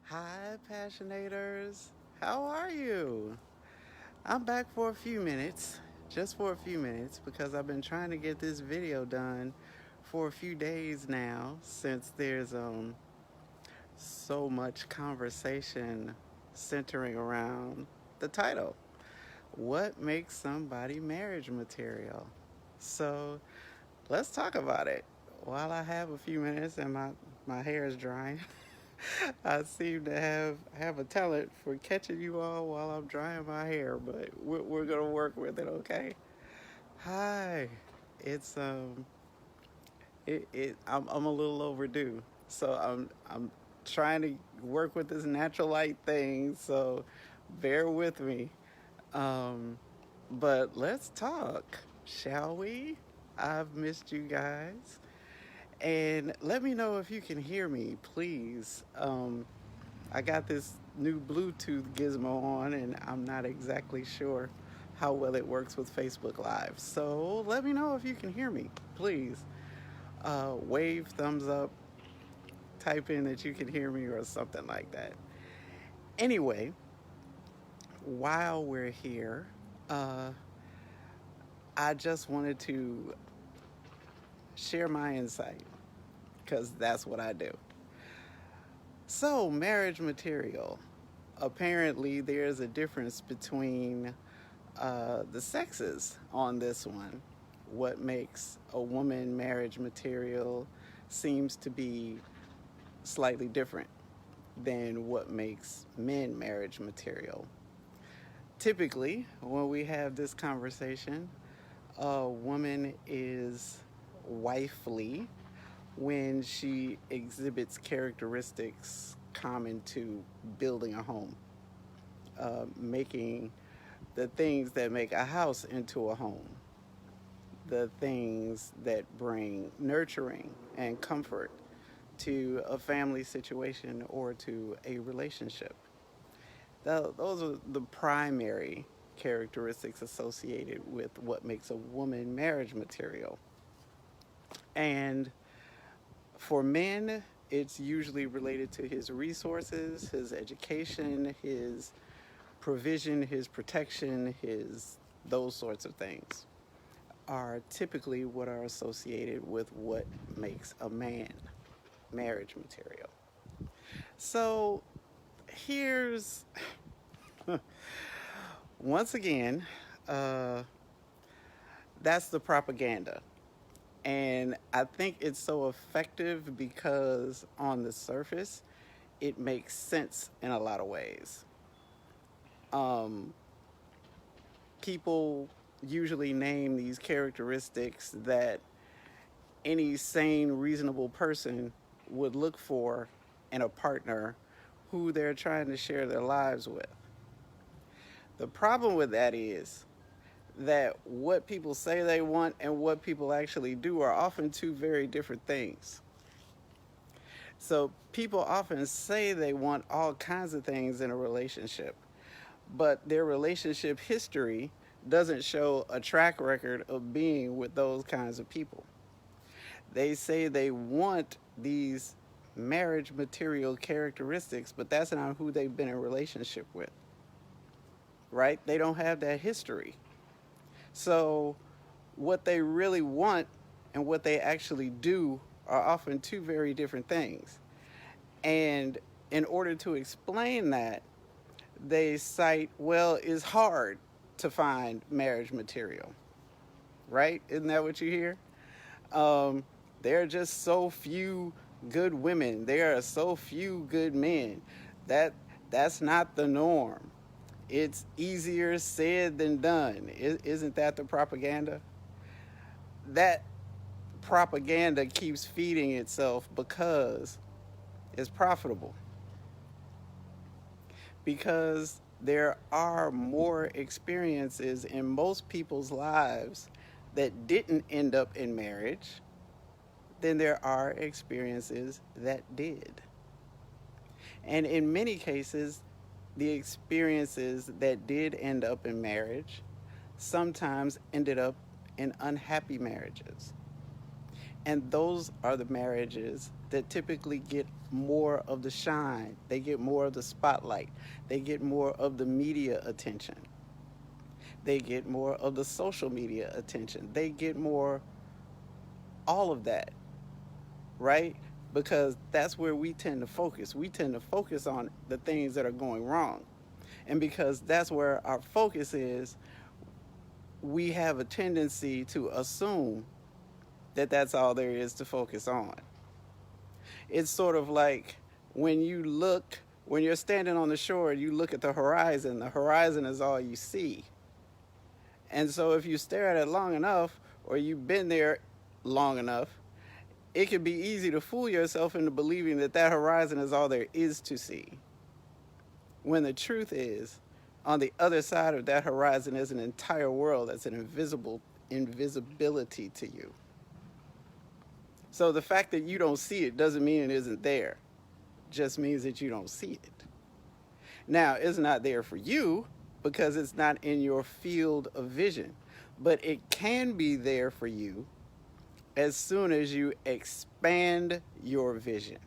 Hi, Passionators. How are you? I'm back for a few minutes, just for a few minutes, because I've been trying to get this video done for a few days now since there's so much conversation centering around the title. What makes somebody marriage material? So let's talk about it. While I have a few minutes and my hair is drying, I seem to have a talent for catching you all while I'm drying my hair, but we're gonna work with it, okay? Hi, it's I'm a little overdue, so I'm trying to work with this natural light thing, so bear with me. Um, but let's talk, shall we? I've missed you guys. And let me know if you can hear me, please. I got this new Bluetooth gizmo on, and I'm not exactly sure how well it works with Facebook Live. So let me know if you can hear me, please. Wave, thumbs up, type in that you can hear me or something like that. Anyway, while we're here, uh, I just wanted to share my insight because that's what I do. So, marriage material. Apparently, there's a difference between the sexes on this one. What makes a woman marriage material seems to be slightly different than what makes men marriage material. Typically, when we have this conversation, a woman is wifely when she exhibits characteristics common to building a home, making the things that make a house into a home, the things that bring nurturing and comfort to a family situation or to a relationship. Those are the primary characteristics associated with what makes a woman marriage material. And for men, it's usually related to his resources, his education, his provision, his protection, his those sorts of things are typically what are associated with what makes a man marriage material. So here's once again, uh, that's the propaganda. And I think it's so effective because on the surface, it makes sense in a lot of ways. Um, People usually name these characteristics that any sane, reasonable person would look for in a partner who they're trying to share their lives with. The problem with that is that what people say they want and what people actually do are often two very different things. So people often say they want all kinds of things in a relationship, but their relationship history doesn't show a track record of being with those kinds of people. They say they want these marriage material characteristics, but that's not who they've been in a relationship with, right? They don't have that history. So, what they really want and what they actually do are often two very different things. And in order to explain that, they cite, well, it's hard to find marriage material, right? Isn't that what you hear? Um, there are just so few good women. There are so few good men. That that's not the norm. It's easier said than done. Isn't that the propaganda? That propaganda keeps feeding itself because it's profitable. Because there are more experiences in most people's lives that didn't end up in marriage than there are experiences that did. And in many cases, the experiences that did end up in marriage sometimes ended up in unhappy marriages. And those are the marriages that typically get more of the shine, they get more of the spotlight, they get more of the media attention, they get more of the social media attention, they get more all of that, right? Because that's where we tend to focus. We tend to focus on the things that are going wrong. And because that's where our focus is, we have a tendency to assume that that's all there is to focus on. It's sort of like when you look, when you're standing on the shore, you look at the horizon is all you see. And so if you stare at it long enough, or you've been there long enough, it can be easy to fool yourself into believing that that horizon is all there is to see. When the truth is, on the other side of that horizon is an entire world that's an invisibility to you. So the fact that you don't see it doesn't mean it isn't there. It just means that you don't see it. Now, it's not there for you because it's not in your field of vision, but it can be there for you as soon as you expand your vision.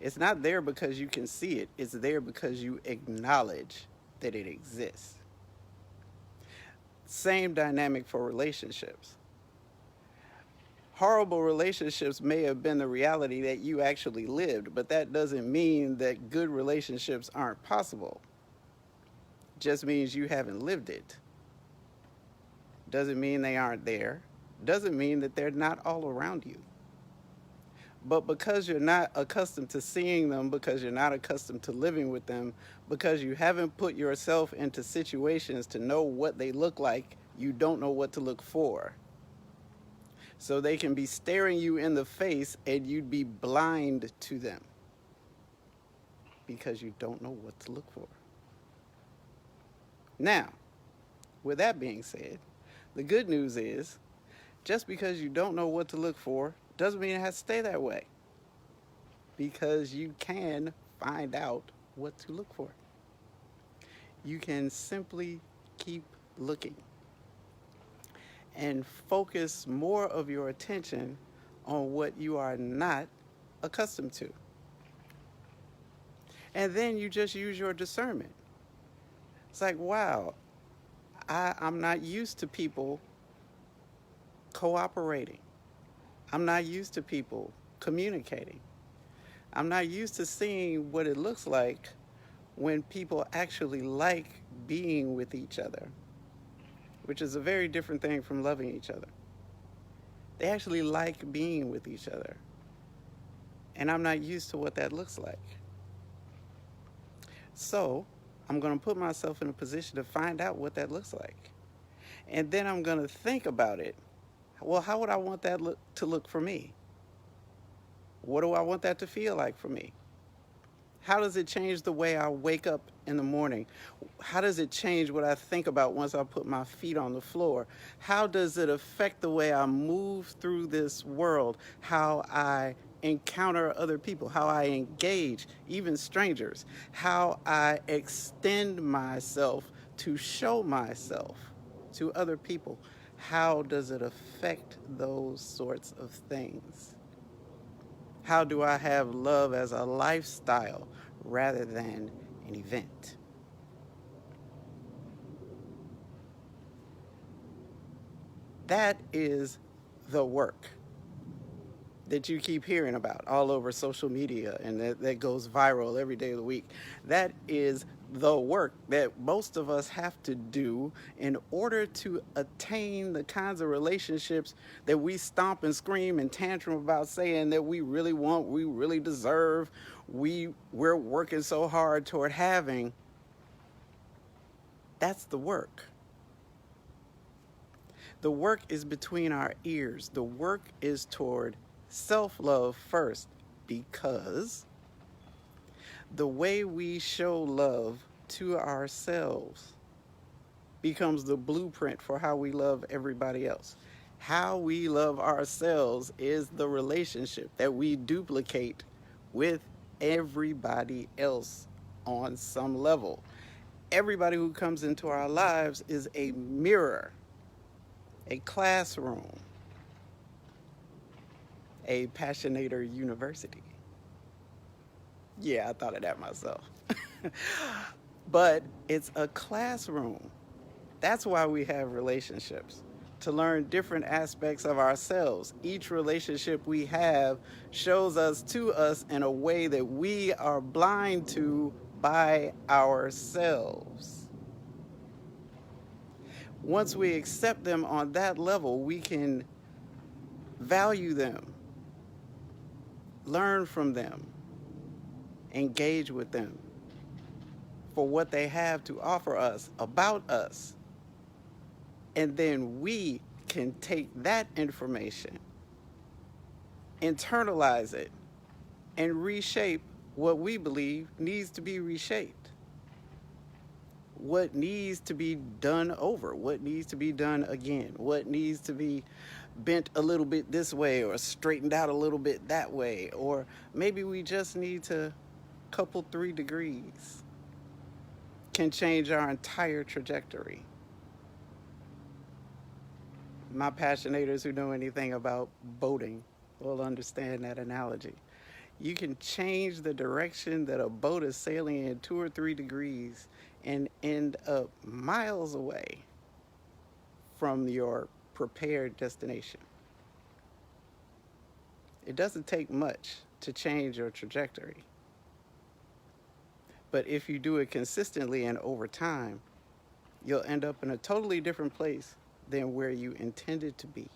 It's not there because you can see it. It's there because you acknowledge that it exists. Same dynamic for relationships. Horrible relationships may have been the reality that you actually lived, but that doesn't mean that good relationships aren't possible. It just means you haven't lived it. Doesn't mean they aren't there. Doesn't mean that they're not all around you. But because you're not accustomed to seeing them, because you're not accustomed to living with them, because you haven't put yourself into situations to know what they look like, you don't know what to look for. So they can be staring you in the face and you'd be blind to them because you don't know what to look for. Now, with that being said, the good news is just because you don't know what to look for doesn't mean it has to stay that way, because you can find out what to look for. You can simply keep looking and focus more of your attention on what you are not accustomed to. And then you just use your discernment. It's like, wow, I'm not used to people cooperating. I'm not used to people communicating. I'm not used to seeing what it looks like when people actually like being with each other, which is a very different thing from loving each other. They actually like being with each other. And I'm not used to what that looks like. So I'm going to put myself in a position to find out what that looks like. And then I'm going to think about it. Well, how would I want that to look for me? What do I want that to feel like for me? How does it change the way I wake up in the morning? How does it change what I think about once I put my feet on the floor? How does it affect the way I move through this world? How I encounter other people? How I engage, even strangers? How I extend myself to show myself to other people? How does it affect those sorts of things? How do I have love as a lifestyle rather than an event? That is the work that you keep hearing about all over social media and that goes viral every day of the week. That is the work that most of us have to do in order to attain the kinds of relationships that we stomp and scream and tantrum about, saying that we really want, we really deserve, we're working so hard toward having. That's the work. The work is between our ears. The work is toward self-love first, because the way we show love to ourselves becomes the blueprint for how we love everybody else. How we love ourselves is the relationship that we duplicate with everybody else on some level. Everybody who comes into our lives is a mirror, a classroom, a Passionator University. Yeah, I thought of that myself. But it's a classroom. That's why we have relationships, to learn different aspects of ourselves. Each relationship we have shows us to us in a way that we are blind to by ourselves. Once we accept them on that level, we can value them, learn from them, engage with them for what they have to offer us about us. And then we can take that information, internalize it, and reshape what we believe needs to be reshaped. What needs to be done over, what needs to be done again, what needs to be bent a little bit this way or straightened out a little bit that way, or maybe we just need to couple 3 degrees, can change our entire trajectory. My passionators who know anything about boating will understand that analogy. You can change the direction that a boat is sailing in 2 or 3 degrees and end up miles away from your prepared destination. It doesn't take much to change your trajectory. But if you do it consistently and over time, you'll end up in a totally different place than where you intended to be.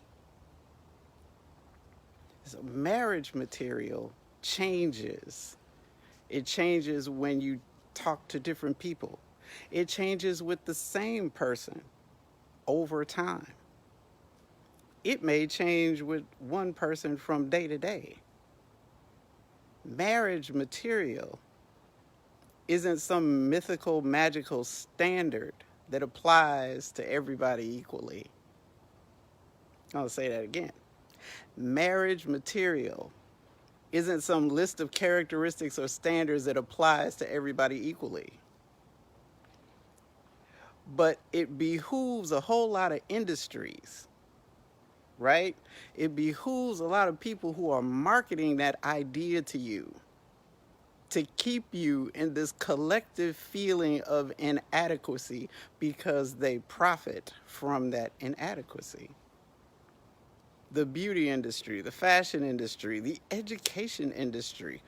So marriage material changes. It changes when you talk to different people. It changes with the same person over time. It may change with one person from day to day. Marriage material isn't some mythical, magical standard that applies to everybody equally. I'll say that again. Marriage material isn't some list of characteristics or standards that applies to everybody equally. But it behooves a whole lot of industries, right? It behooves a lot of people who are marketing that idea to you to keep you in this collective feeling of inadequacy because they profit from that inadequacy. The beauty industry, the fashion industry, the education industry,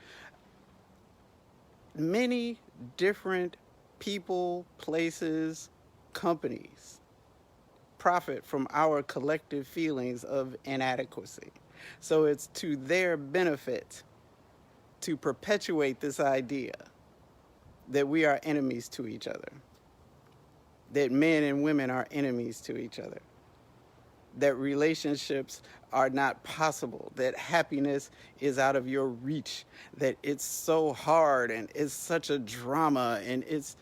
many different people, places, companies profit from our collective feelings of inadequacy. So it's to their benefit to perpetuate this idea that we are enemies to each other, that men and women are enemies to each other, that relationships are not possible, that happiness is out of your reach, that it's so hard and it's such a drama and it's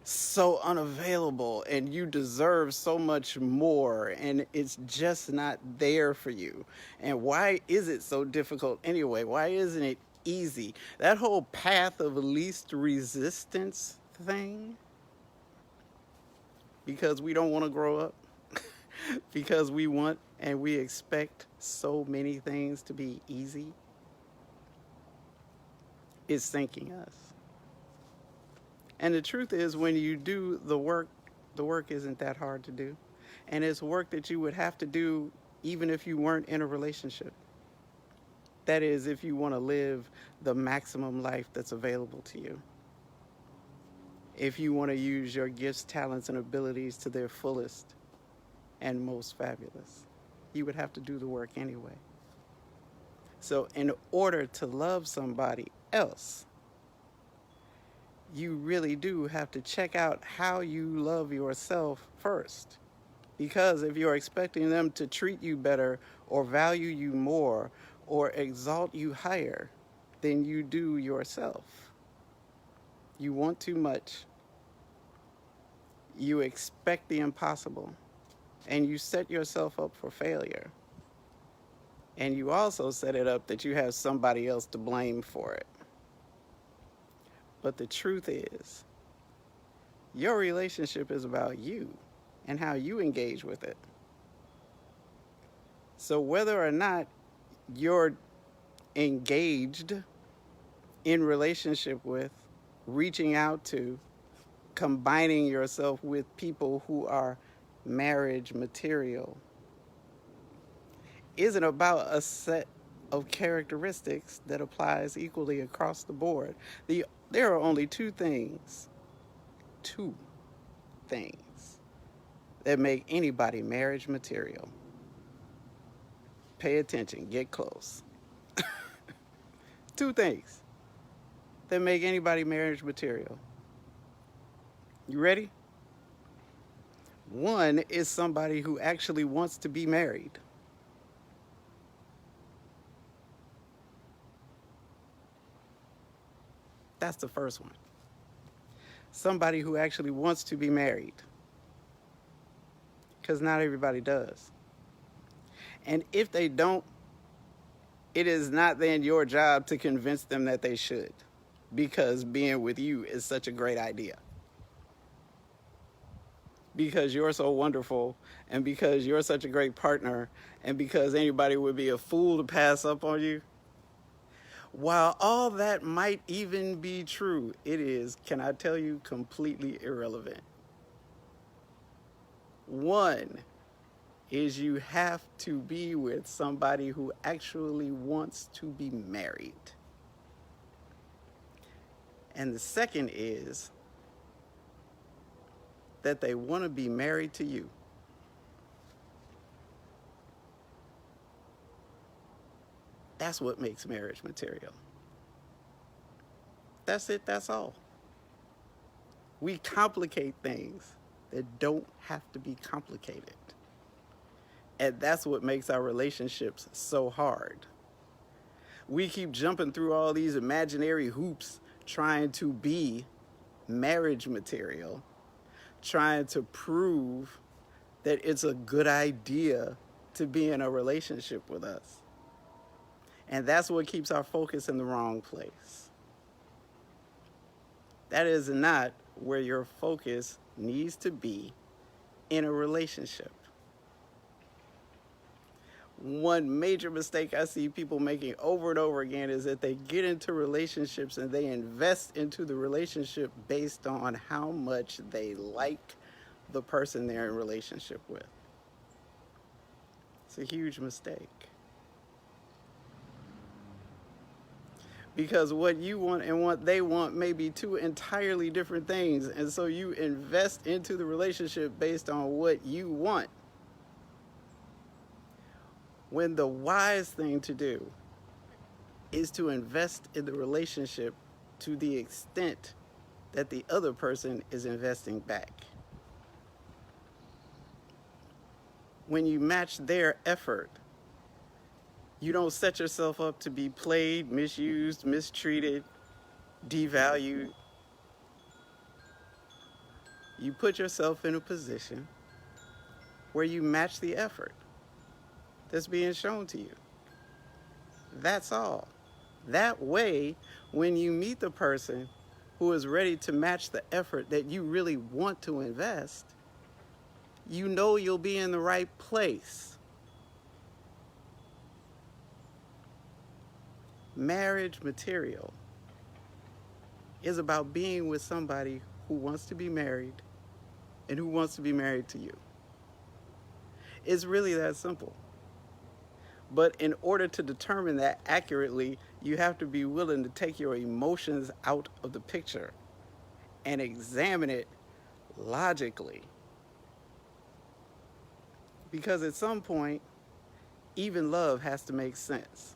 so unavailable and you deserve so much more and it's just not there for you. And why is it so difficult anyway? Why isn't it easy? That whole path of least resistance thing, because we don't want to grow up, because we want and we expect so many things to be easy, is sinking us. And the truth is, when you do the work isn't that hard to do. And it's work that you would have to do even if you weren't in a relationship. That is, if you want to live the maximum life that's available to you. If you want to use your gifts, talents, and abilities to their fullest and most fabulous, you would have to do the work anyway. So in order to love somebody else, you really do have to check out how you love yourself first. Because if you're expecting them to treat you better or value you more or exalt you higher than you do yourself, you want too much, you expect the impossible, and you set yourself up for failure. And you also set it up that you have somebody else to blame for it. But the truth is, your relationship is about you and how you engage with it. So whether or not your engaged in relationship with, reaching out to, combining yourself with people who are marriage material isn't about a set of characteristics that applies equally across the board. There are only two things that make anybody marriage material. Pay attention, get close. Two things that make anybody marriage material. You ready? One is somebody who actually wants to be married. That's the first one. Somebody who actually wants to be married. Because not everybody does. And if they don't, it is not then your job to convince them that they should. Because being with you is such a great idea. Because you're so wonderful, and because you're such a great partner, and because anybody would be a fool to pass up on you. While all that might even be true, it is, can I tell you, completely irrelevant. One is you have to be with somebody who actually wants to be married. And the second is that they want to be married to you. That's what makes marriage material. That's it, that's all. We complicate things that don't have to be complicated. And that's what makes our relationships so hard. We keep jumping through all these imaginary hoops trying to be marriage material, trying to prove that it's a good idea to be in a relationship with us. And that's what keeps our focus in the wrong place. That is not where your focus needs to be in a relationship. One major mistake I see people making over and over again is that they get into relationships and they invest into the relationship based on how much they like the person they're in relationship with. It's a huge mistake. Because what you want and what they want may be two entirely different things. And so you invest into the relationship based on what you want. When the wise thing to do is to invest in the relationship to the extent that the other person is investing back. When you match their effort, you don't set yourself up to be played, misused, mistreated, devalued. You put yourself in a position where you match the effort that's being shown to you. That's all. That way, when you meet the person who is ready to match the effort that you really want to invest, you know you'll be in the right place. Marriage material is about being with somebody who wants to be married and who wants to be married to you. It's really that simple. But in order to determine that accurately, you have to be willing to take your emotions out of the picture and examine it logically. Because at some point, even love has to make sense.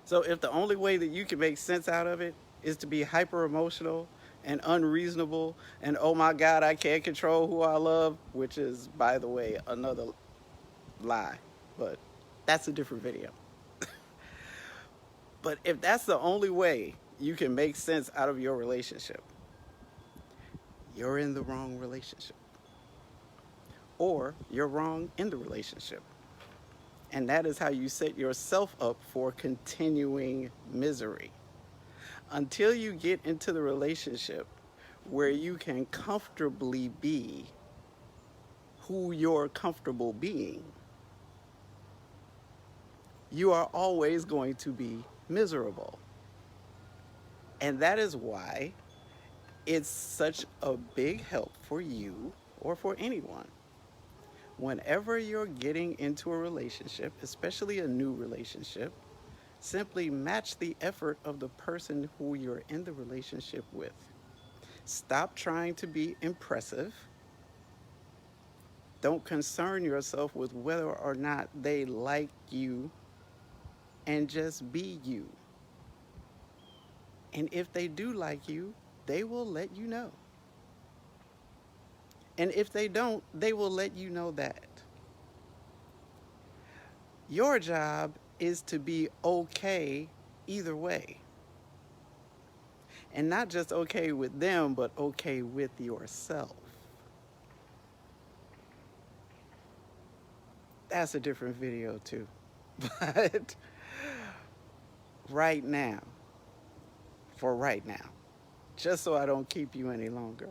So if the only way that you can make sense out of it is to be hyper emotional and unreasonable and, oh my God, I can't control who I love, which is, by the way, another lie, but that's a different video. But if that's the only way you can make sense out of your relationship, you're in the wrong relationship. Or you're wrong in the relationship. And that is how you set yourself up for continuing misery. Until you get into the relationship where you can comfortably be who you're comfortable being, you are always going to be miserable. And that is why it's such a big help for you or for anyone. Whenever you're getting into a relationship, especially a new relationship, simply match the effort of the person who you're in the relationship with. Stop trying to be impressive. Don't concern yourself with whether or not they like you, and just be you. And if they do like you, they will let you know. And if they don't, they will let you know that. Your job is to be okay either way. And not just okay with them, but okay with yourself. That's a different video, too. But right now, for right now, just so I don't keep you any longer,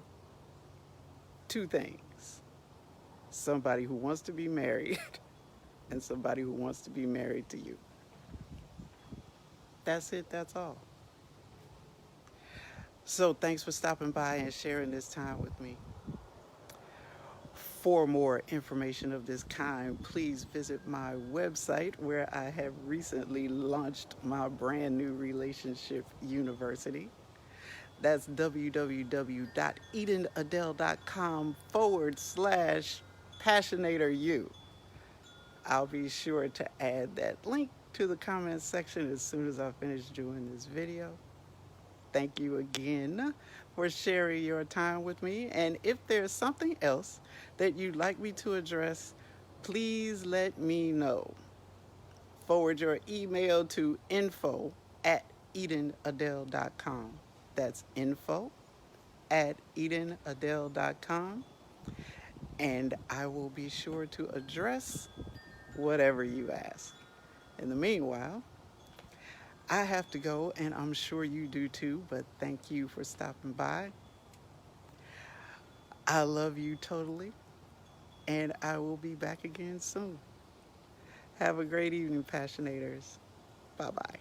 two things: somebody who wants to be married and somebody who wants to be married to you. That's it, that's all. So thanks for stopping by and sharing this time with me. For more information of this kind, please visit my website where I have recently launched my brand new relationship university. That's www.edenadele.com/passionator you. I'll be sure to add that link to the comment section as soon as I finish doing this video. Thank you again for sharing your time with me. And if there's something else that you'd like me to address, please let me know. Forward your email to info@edenadele.com. That's info@edenadele.com. And I will be sure to address whatever you ask. In the meanwhile, I have to go, and I'm sure you do too, but thank you for stopping by. I love you totally, and I will be back again soon. Have a great evening, Passionators. Bye-bye.